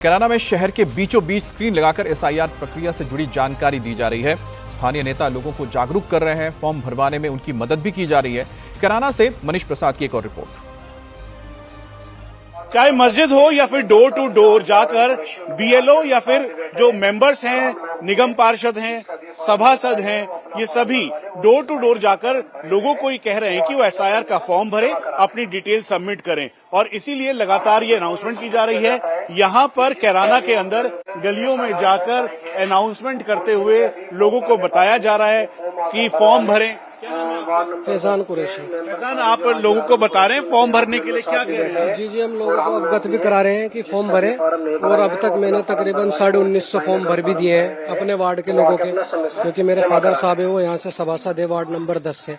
कैराना में शहर के बीचों बीच स्क्रीन लगाकर एसआईआर प्रक्रिया से जुड़ी जानकारी दी जा रही है। स्थानीय नेता लोगों को जागरूक कर रहे हैं, फॉर्म भरवाने में उनकी मदद भी की जा रही है। कैराना से मनीष प्रसाद की एक और रिपोर्ट। चाहे मस्जिद हो या फिर डोर टू डोर जाकर बीएलओ या फिर जो मेंबर्स हैं, निगम पार्षद हैं, सभासद हैं, ये सभी डोर टू डोर जाकर लोगों को ये कह रहे हैं कि वो एसआईआर का फॉर्म भरें, अपनी डिटेल सबमिट करें और इसीलिए लगातार ये अनाउंसमेंट की जा रही है। यहाँ पर कैराना के अंदर गलियों में जाकर अनाउंसमेंट करते हुए लोगों को बताया जा रहा है कि फॉर्म भरें। क्या नाम है आपका? फैजान कुरैशी। फैजान, आप लोगों को बता रहे हैं फॉर्म भरने के लिए, क्या कह रहे हैं? जी, हम लोगों को अवगत भी करा रहे हैं कि फॉर्म भरें और अब तक मैंने तकरीबन 1950 फॉर्म भर भी दिए हैं अपने वार्ड के लोगों के, क्योंकि मेरे फादर साहब है वो यहाँ से सभासद है वार्ड नंबर 10 से।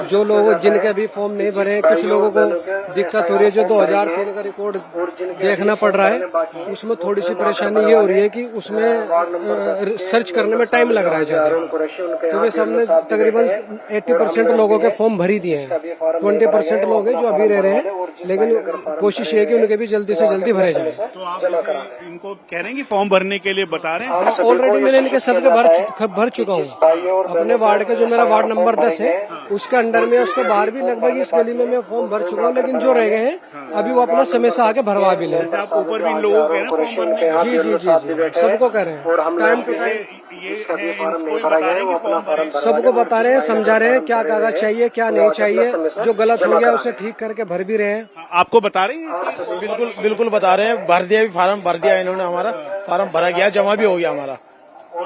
जो लोग जिनके अभी फॉर्म नहीं भरे, कुछ लोगों को दिक्कत हो रही है, जो 2003 का रिकॉर्ड देखना पड़ रहा है, उसमें थोड़ी सी परेशानी ये हो रही है कि उसमें सर्च करने में टाइम लग रहा है ज्यादा। तो वे सबने तकरीबन 80% लोगों के फॉर्म भरी दिए हैं। 20% लोग हैं जो अभी रह रहे हैं, लेकिन कोशिश है कि उनके भी जल्दी से जल्दी भरे जाए। तो आप इनको कह रहे हैं कि फॉर्म भरने के लिए बता रहे हैं? ऑलरेडी मैंने इनके सबके भर चुका हूँ। अपने वार्ड का जो मेरा वार्ड नंबर 10 है उसके अंडर में, उसके बाहर भी लगभग इस गली में मैं फॉर्म भर चुका हूँ, लेकिन जो रह गए हैं अभी वो अपना समय से आके भरवा भी ले। आप ऊपर भी इन लोगों को कह रहे हैं फॉर्म भरने? जी, सबको कह रहे हैं, टाइम टू टाइम सबको बता रहे हैं, समझा रहे हैं क्या कागज चाहिए क्या नहीं चाहिए, जो गलत हो गया उसे ठीक करके भर भी रहे हैं। आपको बता रहे हैं? बिल्कुल बता रहे हैं। भर दिया भी, फार्म भर दिया इन्होंने, हमारा फार्म भरा गया, जमा भी हो गया हमारा।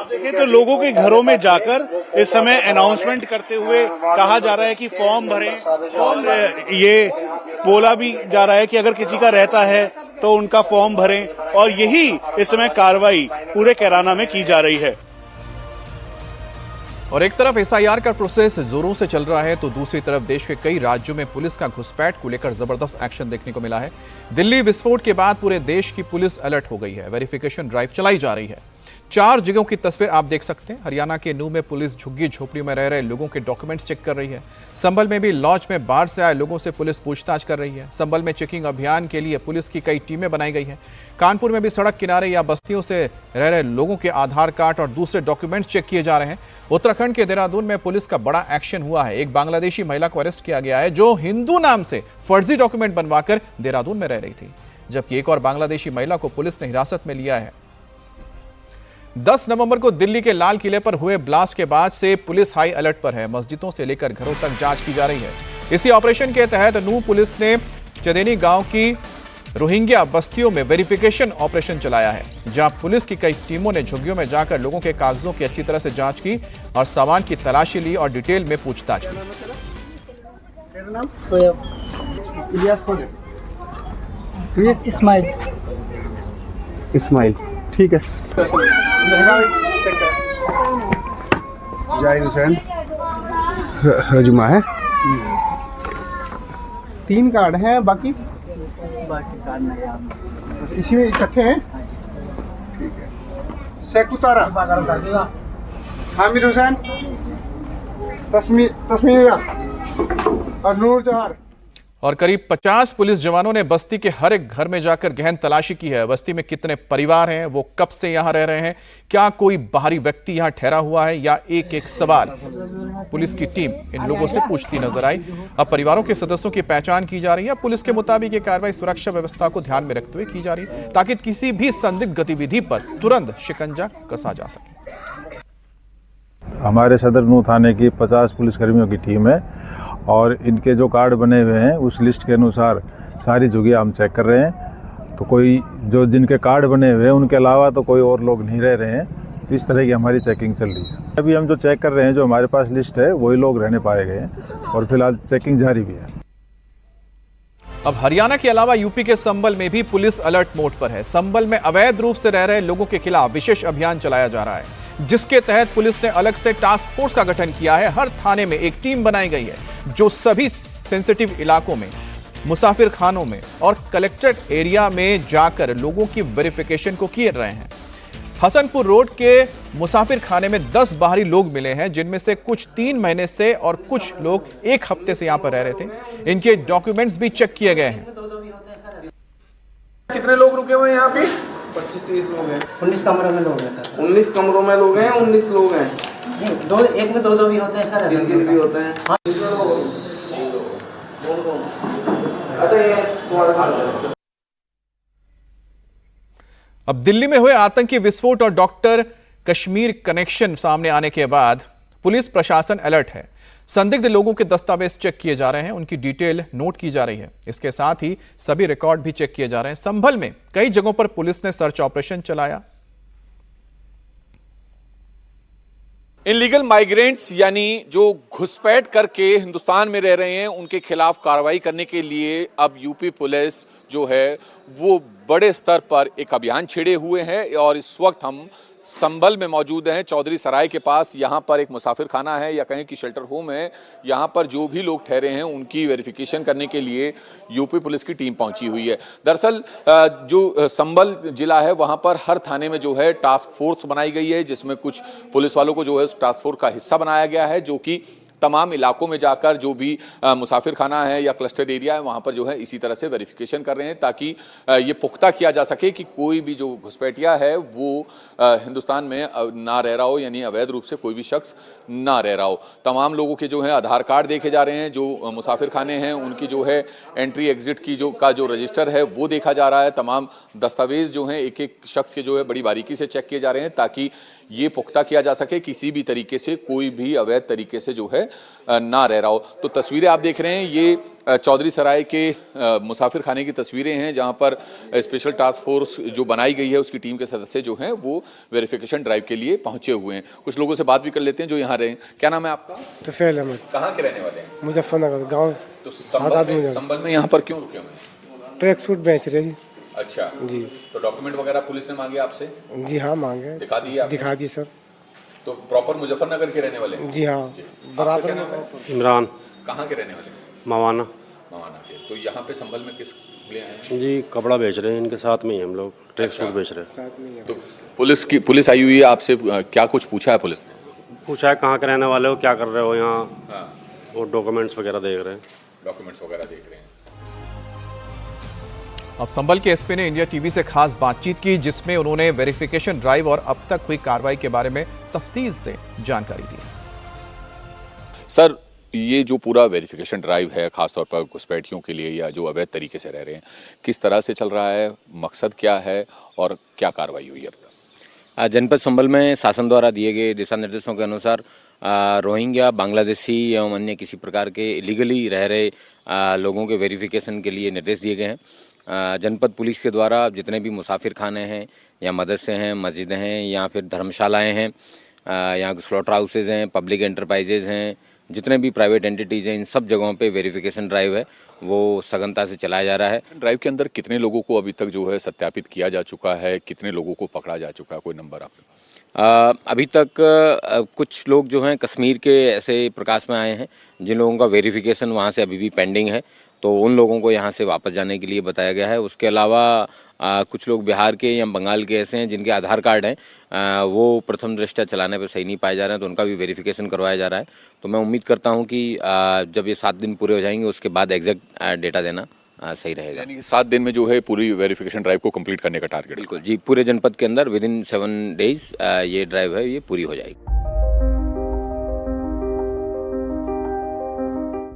देखिए तो लोगों के घरों में जाकर इस समय अनाउंसमेंट करते हुए कहा जा रहा है कि फॉर्म भरें और ये बोला भी जा रहा है कि अगर किसी का रहता है तो उनका फॉर्म भरें और यही इस समय कार्रवाई पूरे कैराना में की जा रही है। और एक तरफ एसआईआर का प्रोसेस जोरों से चल रहा है तो दूसरी तरफ देश के कई राज्यों में पुलिस का घुसपैठ को लेकर जबरदस्त एक्शन देखने को मिला है। दिल्ली विस्फोट के बाद पूरे देश की पुलिस अलर्ट हो गई है। वेरिफिकेशन ड्राइव चलाई जा रही है। 4 जगहों की तस्वीर आप देख सकते हैं। हरियाणा के नूह में पुलिस झुग्गी झोपड़ियों में रह रहे लोगों के डॉक्यूमेंट्स चेक कर रही है। संभल में भी लॉज में बाहर से आए लोगों से पुलिस पूछताछ कर रही है। संभल में चेकिंग अभियान के लिए पुलिस की कई टीमें बनाई गई हैं। कानपुर में भी सड़क किनारे या बस्तियों से रह रहे लोगों के आधार कार्ड और दूसरे डॉक्यूमेंट्स चेक किए जा रहे हैं। उत्तराखंड के देहरादून में पुलिस का बड़ा एक्शन हुआ है। एक बांग्लादेशी महिला को अरेस्ट किया गया है जो हिंदू नाम से फर्जी डॉक्यूमेंट बनवाकर देहरादून में रह रही थी, जबकि एक और बांग्लादेशी महिला को पुलिस ने हिरासत में लिया है। 10 नवंबर को दिल्ली के लाल किले पर हुए ब्लास्ट के बाद से पुलिस हाई अलर्ट पर है। मस्जिदों से लेकर घरों तक जांच की जा रही है। इसी ऑपरेशन के तहत नूह पुलिस ने चदेनी गांव की रोहिंग्या बस्तियों में वेरिफिकेशन ऑपरेशन चलाया है, जहां पुलिस की कई टीमों ने झुग्गियों में जाकर लोगों के कागजों की अच्छी तरह से जांच की और सामान की तलाशी ली और डिटेल में पूछताछ की। इस्माइल, ठीक है। जाहिद हुसैन, रजुमा है। 3 कार्ड हैं, बाकी कार्ड नहीं, इसी में इकट्ठे हैं। ठीक है। सेकुतारा, हामिद हुसैन, तस्मीर और नूर जहार। और करीब 50 पुलिस जवानों ने बस्ती के हर एक घर में जाकर गहन तलाशी की है। बस्ती में कितने परिवार हैं, वो कब से यहां रह रहे हैं, क्या कोई बाहरी व्यक्ति यहां ठहरा हुआ है, या एक एक सवाल पुलिस की टीम इन लोगों से पूछती नजर आई। अब परिवारों के सदस्यों की पहचान की जा रही है। पुलिस के मुताबिक ये कार्रवाई सुरक्षा व्यवस्था को ध्यान में रखते हुए की जा रही है, ताकि किसी भी संदिग्ध गतिविधि पर तुरंत शिकंजा कसा जा सके। हमारे सदर नूह थाने की 50 पुलिसकर्मियों की टीम है और इनके जो कार्ड बने हुए हैं उस लिस्ट के अनुसार सारी जगह हम चेक कर रहे हैं। तो कोई जो जिनके कार्ड बने हुए हैं उनके अलावा तो कोई और लोग नहीं रह रहे हैं। तो इस तरह की हमारी चेकिंग चल रही है। अभी हम जो चेक कर रहे हैं, जो हमारे पास लिस्ट है, वही लोग रहने पाए गए हैं और फिलहाल चेकिंग जारी भी है। अब हरियाणा के अलावा यूपी के संभल में भी पुलिस अलर्ट मोड पर है। संभल में अवैध रूप से रह रहे लोगों के खिलाफ विशेष अभियान चलाया जा रहा है, जिसके तहत पुलिस ने अलग से टास्क फोर्स का गठन किया है। हर थाने में एक टीम बनाई गई है जो सभी सेंसिटिव इलाकों में, मुसाफिर खानों में और कलेक्ट्रेट एरिया में जाकर लोगों की वेरिफिकेशन को किए रहे हैं। हसनपुर रोड के मुसाफिर खाने में 10 बाहरी लोग मिले हैं, जिनमें से कुछ 3 महीने से और कुछ लोग 1 हफ्ते से यहां पर रह रहे थे। इनके डॉक्यूमेंट्स भी चेक किए गए हैं। कितने लोग रुके हुए हैं यहाँ पे? 25-30 लोग हैं। 19 कमरों में लोग हैं सर। 19 कमरों में लोग हैं, 19 लोग हैं। नहीं, दो एक में दो भी होते हैं सर। 3 भी होते हैं। हाँ। कौन? अच्छा ये तुम्हारे साथ। अब दिल्ली में हुए आतंकी विस्फोट और डॉक्टर कश्मीर कनेक्शन सामने आने के बाद पुलिस प्रशासन अलर्ट है। संदिग्ध लोगों के दस्तावेज चेक किए जा रहे हैं, उनकी डिटेल नोट की जा रही है। इसके साथ ही सभी रिकॉर्ड भी चेक किए जा रहे हैं। संभल में कई जगहों पर पुलिस ने सर्च ऑपरेशन चलाया। इनलीगल माइग्रेंट्स यानी जो घुसपैठ करके हिंदुस्तान में रह रहे हैं, उनके खिलाफ कार्रवाई करने के लिए अब यूपी पुलिस जो है वो बड़े स्तर पर एक अभियान छेड़े हुए हैं। और इस वक्त हम संभल में मौजूद हैं, चौधरी सराय के पास। यहाँ पर एक मुसाफिर खाना है या कहें कि शेल्टर होम है। यहाँ पर जो भी लोग ठहरे हैं उनकी वेरिफिकेशन करने के लिए यूपी पुलिस की टीम पहुंची हुई है। दरअसल जो संभल जिला है वहाँ पर हर थाने में जो है टास्क फोर्स बनाई गई है, जिसमें कुछ पुलिस वालों को जो है उस टास्क फोर्स का हिस्सा बनाया गया है, जो कि तमाम इलाकों में जाकर जो भी मुसाफिर खाना है या क्लस्टर एरिया है वहाँ पर जो है इसी तरह से वेरिफिकेशन कर रहे हैं, ताकि ये पुख्ता किया जा सके कि कोई भी जो घुसपैठिया है वो हिंदुस्तान में ना रह रहा हो, यानी अवैध रूप से कोई भी शख्स ना रह रहा हो। तमाम लोगों के जो है आधार कार्ड देखे जा रहे हैं। जो मुसाफिर खाने हैं उनकी जो है एंट्री एग्जिट की जो रजिस्टर है वो देखा जा रहा है। तमाम दस्तावेज जो हैं एक एक शख्स के जो है बड़ी बारीकी से चेक किए जा रहे हैं, ताकि ये पुख्ता किया जा सके किसी भी तरीके से कोई भी अवैध तरीके से जो है ना रह रहा हो। तो तस्वीरें आप देख रहे हैं, ये चौधरी सराय के मुसाफिर खाने की तस्वीरें हैं, जहां पर स्पेशल टास्क फोर्स जो बनाई गई है उसकी टीम के सदस्य जो हैं वो वेरिफिकेशन ड्राइव के लिए पहुंचे हुए हैं। कुछ लोगों से बात भी कर लेते हैं जो यहाँ रहे। क्या नाम है आपका? तो फैल अहमद। कहाँ के रहने वाले हैं? मुजफ्फरनगर गाँव। तो संभल में यहाँ पर क्यों रुके हुए? ट्रैक सूट बेच रहे। अच्छा जी। तो डॉक्यूमेंट वगैरह पुलिस ने मांगे आपसे? जी हाँ मांगे। दिखा दिए आपने? दिखा दी सर। तो प्रॉपर मुजफ्फरनगर के रहने वाले? जी हाँ बराबर में। इमरान। कहाँ के रहने वाले? मवाना। मवाना के। तो यहाँ पे संभल में किस लिए आए हैं? जी कपड़ा बेच रहे हैं, इनके साथ में ही हम लोग ट्रैक सूट बेच रहे हैं। तो पुलिस आई हुई है, आपसे क्या कुछ पूछा है पुलिस ने? पूछा है कहाँ के रहने वाले हो, क्या कर रहे हो यहाँ, और डॉक्यूमेंट्स वगैरह देख रहे हैं। डॉक्यूमेंट्स वगैरह देख रहे हैं। अब संभल के एसपी ने इंडिया टीवी से खास बातचीत की, जिसमें उन्होंने वेरिफिकेशन ड्राइव और अब तक हुई कार्रवाई के बारे में तफसील से जानकारी दी। सर, ये जो पूरा वेरिफिकेशन ड्राइव है खासतौर पर घुसपैठियों के लिए या जो अवैध तरीके से रह रहे हैं, किस तरह से चल रहा है, मकसद क्या है और क्या कार्रवाई हुई है? जनपद संभल में शासन द्वारा दिए गए दिशा निर्देशों के अनुसार रोहिंग्या, बांग्लादेशी एवं अन्य किसी प्रकार के इलीगली रह रहे लोगों के वेरिफिकेशन के लिए निर्देश दिए गए हैं। जनपद पुलिस के द्वारा जितने भी मुसाफिर खाने हैं या मदरसे हैं, मस्जिदें हैं या फिर धर्मशालाएं हैं, यहाँ स्लॉटर हाउसेज हैं, पब्लिक एंटरप्राइजेज हैं, जितने भी प्राइवेट एंटिटीज़ हैं, इन सब जगहों पे वेरिफिकेशन ड्राइव है वो सघनता से चलाया जा रहा है। ड्राइव के अंदर कितने लोगों को अभी तक जो है सत्यापित किया जा चुका है, कितने लोगों को पकड़ा जा चुका है, कोई नंबर आपके पास? अभी तक कुछ लोग जो हैं कश्मीर के ऐसे प्रकाश में आए हैं जिन लोगों का वेरिफिकेशन वहाँ से अभी भी पेंडिंग है, तो उन लोगों को यहाँ से वापस जाने के लिए बताया गया है। उसके अलावा कुछ लोग बिहार के या बंगाल के ऐसे हैं जिनके आधार कार्ड हैं वो प्रथम दृष्टया चलाने पर सही नहीं पाए जा रहे हैं, तो उनका भी वेरिफिकेशन करवाया जा रहा है। तो मैं उम्मीद करता हूँ कि जब ये 7 दिन पूरे हो जाएंगे उसके बाद एग्जैक्ट डेटा देना सही रहेगा। यानी 7 दिन में जो है पूरी वेरिफिकेशन ड्राइव को कंप्लीट करने का टारगेट? बिल्कुल जी, पूरे जनपद के अंदर विदिन 7 डेज ये ड्राइव है ये पूरी हो जाएगी।